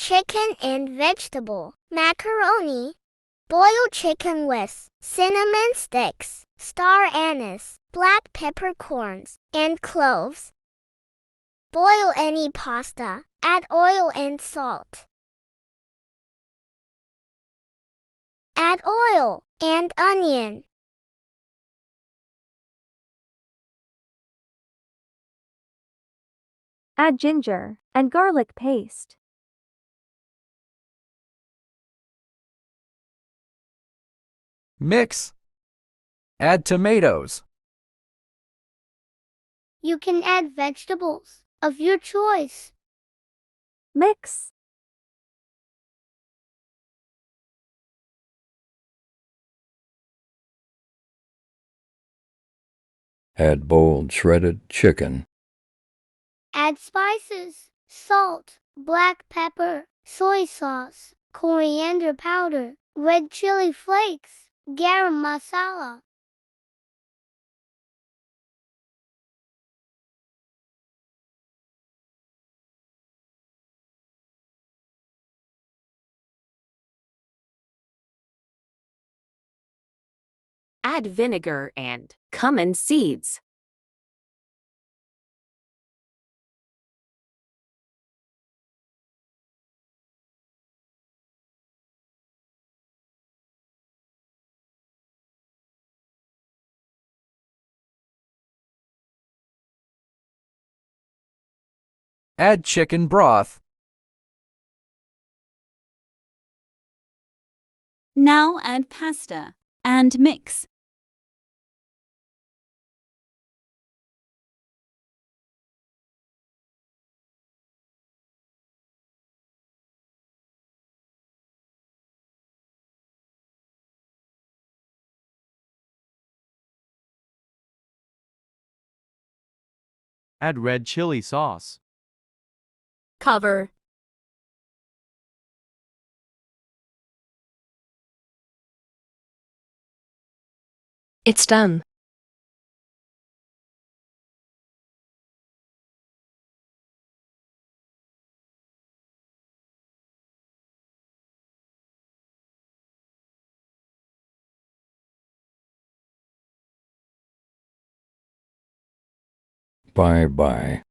chicken and vegetable. Macaroni. Boiled chicken with cinnamon sticks, star anise, black peppercorns, and cloves. Boil any pasta. Add oil and salt. Add oil and onion. Add ginger and garlic paste. Mix. Add tomatoes. You can add vegetables of your choice. Mix. Add boiled shredded chicken. Add spices, salt, black pepper, soy sauce, coriander powder, red chili flakes, garam masala. Add vinegar and cumin seeds. Add chicken broth. Now add pasta and mix. Add red chili sauce. Cover. It's done. Bye-bye.